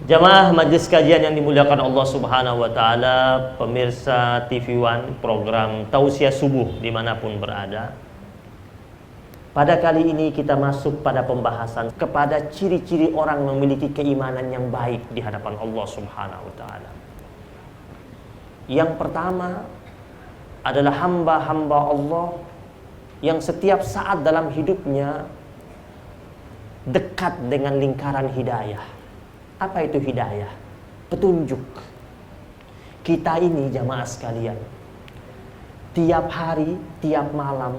Jamaah majelis kajian yang dimuliakan Allah Subhanahu wa taala, pemirsa TV One program Tausiah Subuh dimanapun berada. Pada kali ini kita masuk pada pembahasan kepada ciri-ciri orang memiliki keimanan yang baik di hadapan Allah Subhanahu wa taala. Yang pertama adalah hamba-hamba Allah yang setiap saat dalam hidupnya dekat dengan lingkaran hidayah. Apa itu hidayah? Petunjuk. Kita ini jamaah sekalian, tiap hari, tiap malam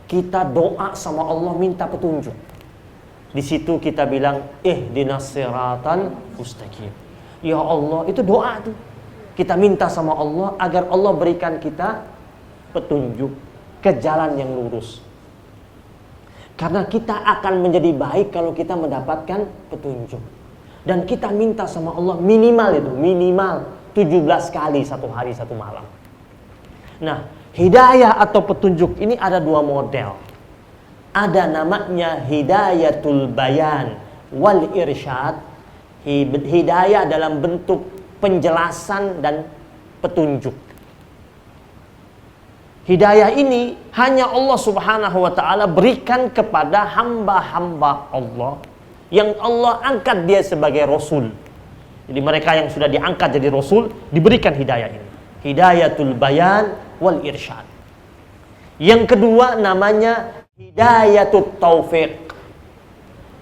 kita doa sama Allah minta petunjuk. Di situ kita bilang ihdinas siratal mustaqim. Ya Allah, itu doa tuh. Kita minta sama Allah agar Allah berikan kita petunjuk ke jalan yang lurus. Karena kita akan menjadi baik kalau kita mendapatkan petunjuk. Dan kita minta sama Allah minimal 17 kali satu hari satu malam. Nah, hidayah atau petunjuk ini ada dua model. Ada namanya hidayatul bayan wal irsyad. Hidayah dalam bentuk penjelasan dan petunjuk. Hidayah ini hanya Allah Subhanahu wa taala berikan kepada hamba-hamba Allah yang Allah angkat dia sebagai Rasul. Jadi mereka yang sudah diangkat jadi Rasul diberikan hidayah ini. Hidayatul bayan wal irsyad. Yang kedua namanya hidayatut taufiq.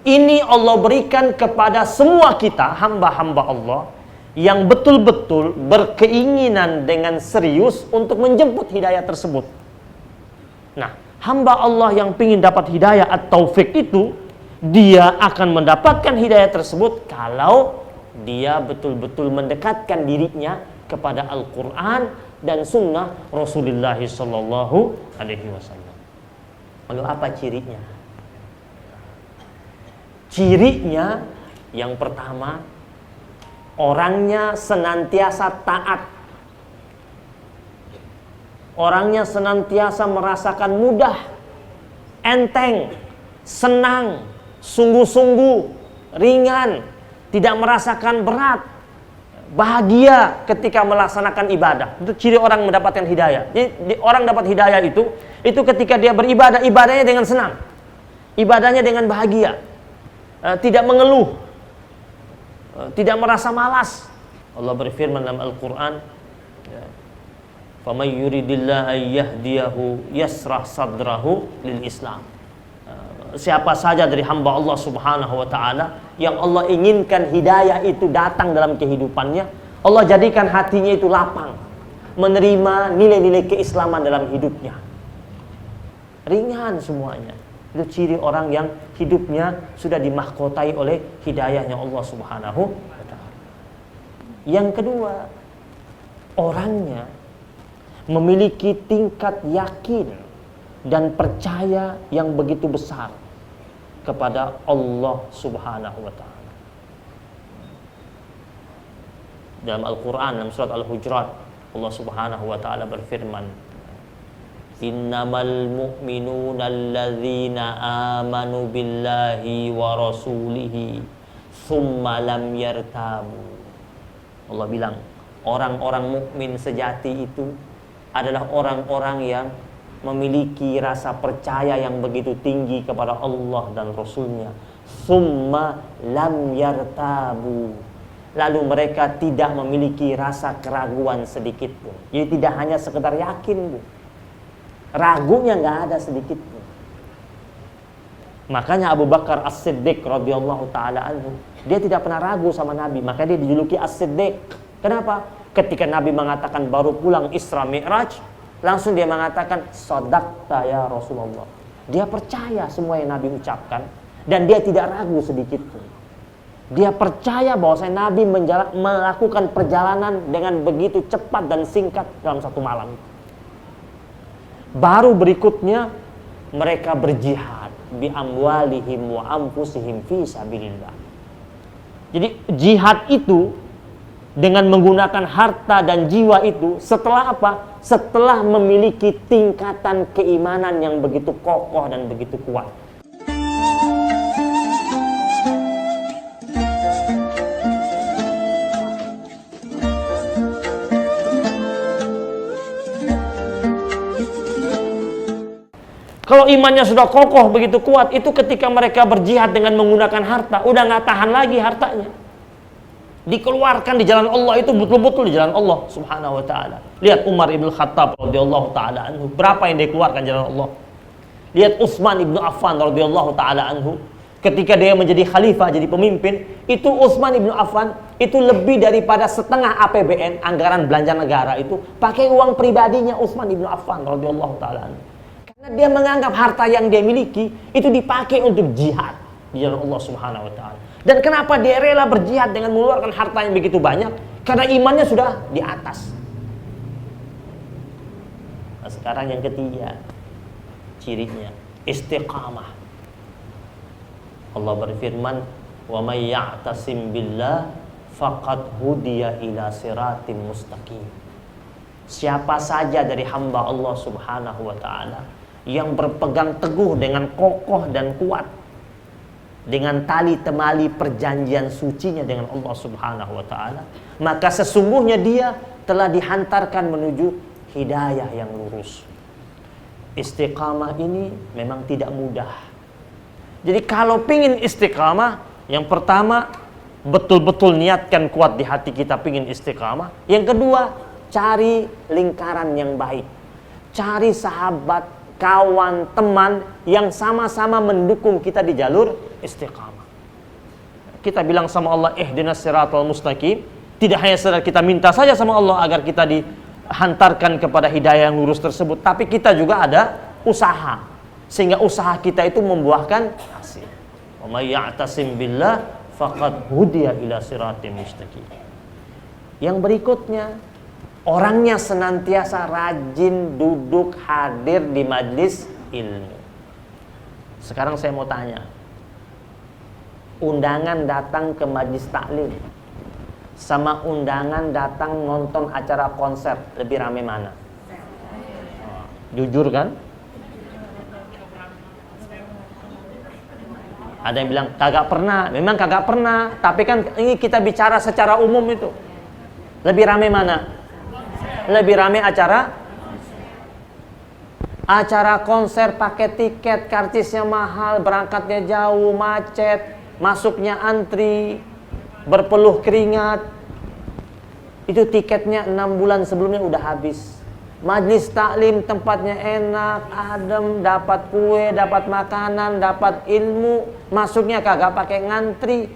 Ini Allah berikan kepada semua kita hamba-hamba Allah yang betul-betul berkeinginan dengan serius untuk menjemput hidayah tersebut. Nah, hamba Allah yang ingin dapat hidayah at-taufiq itu, dia akan mendapatkan hidayah tersebut kalau dia betul-betul mendekatkan dirinya kepada Al-Quran dan Sunnah Rasulullah Sallallahu Alaihi Wasallam. Lalu apa cirinya? Cirinya yang pertama, orangnya senantiasa taat. Orangnya senantiasa merasakan mudah, enteng, senang, sungguh-sungguh, ringan, tidak merasakan berat, bahagia ketika melaksanakan ibadah. Itu ciri orang mendapatkan hidayah. Jadi orang dapat hidayah itu ketika dia beribadah, ibadahnya dengan senang, ibadahnya dengan bahagia, tidak mengeluh, tidak merasa malas. Allah berfirman dalam Al-Quran, "Faman yuridillahu ayyahdiyahu yasrah sadrahu lil Islam." Siapa saja dari hamba Allah Subhanahu wa taala yang Allah inginkan hidayah itu datang dalam kehidupannya, Allah jadikan hatinya itu lapang menerima nilai-nilai keislaman dalam hidupnya. Ringan semuanya. Itu ciri orang yang hidupnya sudah dimahkotai oleh hidayahnya Allah Subhanahu wa taala. Yang kedua, orangnya memiliki tingkat yakin dan percaya yang begitu besar kepada Allah Subhanahu wa taala. Dalam Al-Qur'an dalam surat Al-Hujurat, Allah Subhanahu wa taala berfirman, "Innamal mu'minuna alladzina amanu billahi wa rasulihi tsumma lam yartabu." Allah bilang, orang-orang mukmin sejati itu adalah orang-orang yang memiliki rasa percaya yang begitu tinggi kepada Allah dan Rasulnya. Summa lam yartabu. Lalu mereka tidak memiliki rasa keraguan sedikit pun. Jadi tidak hanya sekedar yakin, ragunya nggak ada sedikit pun. Makanya Abu Bakar As-Siddiq radhiyallahu taala anhu, dia tidak pernah ragu sama Nabi, makanya dia dijuluki As-Siddiq. Kenapa? Ketika Nabi mengatakan baru pulang Isra Mi'raj, langsung dia mengatakan shadaqta ya Rasulullah. Dia percaya semua yang Nabi ucapkan dan dia tidak ragu sedikit pun. Dia percaya bahwa Nabi melakukan perjalanan dengan begitu cepat dan singkat dalam satu malam. Baru berikutnya mereka berjihad bi amwalihim wa anfusihim fi sabilillah. Jadi jihad itu dengan menggunakan harta dan jiwa itu setelah apa? Setelah memiliki tingkatan keimanan yang begitu kokoh dan begitu kuat. Kalau imannya sudah kokoh begitu kuat, itu ketika mereka berjihad dengan menggunakan harta, udah nggak tahan lagi hartanya. Dikeluarkan di jalan Allah itu betul-betul di jalan Allah Subhanahu wa taala. Lihat Umar ibn Khattab radhiyallahu taala anhu, berapa yang dikeluarkan jalan Allah. Lihat Utsman ibn Affan radhiyallahu taala anhu, ketika dia menjadi khalifah, jadi pemimpin, itu Utsman ibn Affan itu lebih daripada setengah APBN, anggaran belanja negara itu pakai uang pribadinya Utsman ibn Affan radhiyallahu taala anhu. Karena dia menganggap harta yang dia miliki itu dipakai untuk jihad di jalan Allah Subhanahu wa taala. Dan kenapa dia rela berjihad dengan mengeluarkan harta yang begitu banyak? Karena imannya sudah di atas. Nah, sekarang yang ketiga, cirinya istiqamah. Allah berfirman, "Wa may ya'tasim billah faqad hudiya ila siratim mustaqim." Siapa saja dari hamba Allah Subhanahu wa taala yang berpegang teguh dengan kokoh dan kuat dengan tali temali perjanjian sucinya dengan Allah Subhanahu wa taala, maka sesungguhnya dia telah dihantarkan menuju hidayah yang lurus. Istiqamah ini memang tidak mudah. Jadi kalau pingin istiqamah, yang pertama betul-betul niatkan kuat di hati kita pingin istiqamah. Yang kedua, cari lingkaran yang baik. Cari sahabat, kawan, teman yang sama-sama mendukung kita di jalur istiqamah. Kita bilang sama Allah, ihdinas siratal mustaqim. Tidak hanya sekedar kita minta saja sama Allah agar kita dihantarkan kepada hidayah yang lurus tersebut, tapi kita juga ada usaha, sehingga usaha kita itu membuahkan hasil. Wa may ya'tasim billah faqad hudiya ila siratim mustaqim. Yang berikutnya, orangnya senantiasa rajin duduk hadir di majlis ilmu. Sekarang saya mau tanya, undangan datang ke majlis taklim sama undangan datang nonton acara konser, lebih rame mana? Jujur kan? Ada yang bilang kagak pernah. Memang kagak pernah, tapi kan ini kita bicara secara umum itu. Lebih rame mana? Lebih rame acara konser pakai tiket, karcisnya mahal, berangkatnya jauh, macet, masuknya antri, berpeluh keringat. Itu tiketnya 6 bulan sebelumnya udah habis. Majlis taklim tempatnya enak, adem, dapat kue, dapat makanan, dapat ilmu, masuknya kagak pakai ngantri,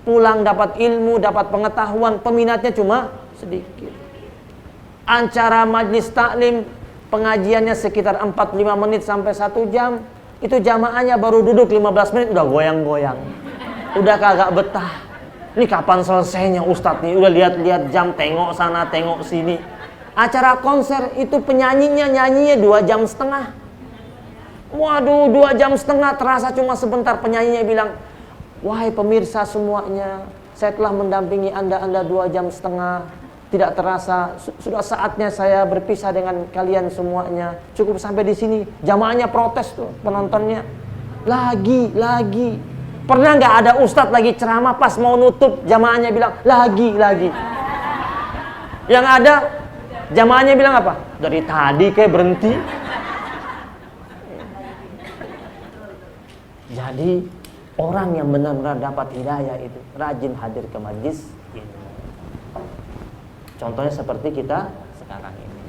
pulang dapat ilmu, dapat pengetahuan, peminatnya cuma sedikit. Acara majlis taklim pengajiannya sekitar 45 menit sampai 1 jam, itu jamaahnya baru duduk 15 menit udah goyang-goyang, udah kagak betah. Ini kapan selesainya Ustadz nih? Udah lihat-lihat jam, tengok sana, tengok sini. Acara konser itu penyanyinya nyanyinya 2,5 jam. Waduh, 2,5 jam terasa cuma sebentar. Penyanyinya bilang, wahai pemirsa semuanya, saya telah mendampingi anda 2,5 jam. Tidak terasa, sudah saatnya saya berpisah dengan kalian semuanya. Cukup sampai di sini. Jamaahnya protes tuh, penontonnya. Lagi. Pernah nggak ada ustadz lagi ceramah pas mau nutup, jamaahnya bilang, lagi. Yang ada, jamaahnya bilang apa? Dari tadi kayak berhenti. Jadi orang yang benar-benar dapat hidayah itu rajin hadir ke majlis ini. Contohnya seperti kita sekarang ini.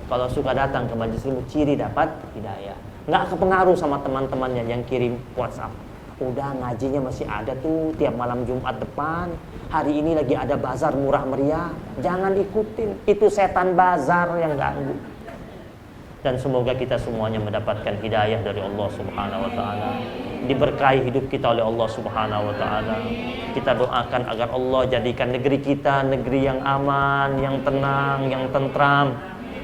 Kalau suka datang ke majlis ilmu, ciri dapat hidayah. Nggak kepengaruh sama teman-temannya yang kirim WhatsApp. Udah ngajinya masih ada tuh tiap malam Jumat depan. Hari ini lagi ada bazar murah meriah. Jangan ikutin, itu setan bazar yang ganggu. Dan semoga kita semuanya mendapatkan hidayah dari Allah Subhanahu wa taala. Diberkahi hidup kita oleh Allah Subhanahu wa taala. Kita doakan agar Allah jadikan negeri kita negeri yang aman, yang tenang, yang tentram.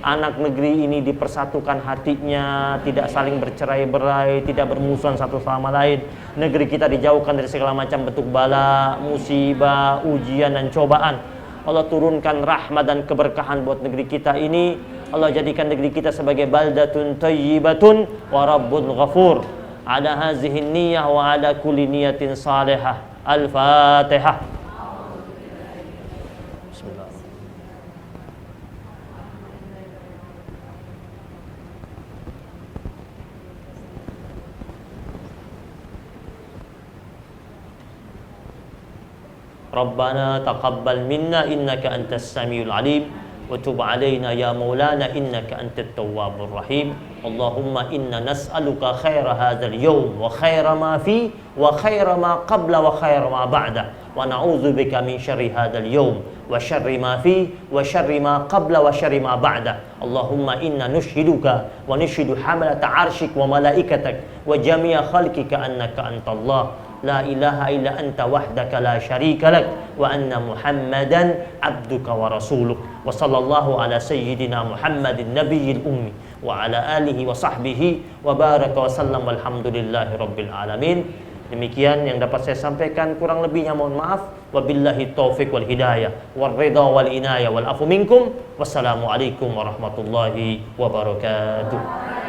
Anak negeri ini dipersatukan hatinya, tidak saling bercerai-berai, tidak bermusuhan satu sama lain. Negeri kita dijauhkan dari segala macam bentuk bala, musibah, ujian dan cobaan. Allah turunkan rahmat dan keberkahan buat negeri kita ini. Allah jadikan negeri kita sebagai baldatun thayyibatun wa rabbun ghafur. Ada hazihin niyah wa ada kulli niyatin salihah. Al-Fatihah. Rabbana taqabbal minna innaka antas samiul alim wa tub alaina ya maulana innaka antat tawwabur rahim. Allahumma inna nas'aluka khaira hadzal yawm wa khaira ma fi wa khaira ma qabla wa khaira ma ba'da wa na'udzubika min syarri hadzal yawm wa syarri ma fi wa syarri ma qabla wa syarri ma ba'da. Allahumma inna nushhiduka wa nushhidu hamalata arsyik wa malaikatak wa jami'a khalqika annaka antallah la ilaha illa anta wahdaka la syarika lak wa anna Muhammadan abduka wa rasuluk wa sallallahu ala sayyidina Muhammadin nabiyil ummi wa ala alihi wa sahbihi wa baraka wa sallam walhamdulillahi rabbil alamin. Demikian yang dapat saya sampaikan, kurang lebihnya mohon maaf. Wabillahi taufiq wal hidayah wal ridha wal inayah wal afu minkum. Wassalamualaikum warahmatullahi wabarakatuh.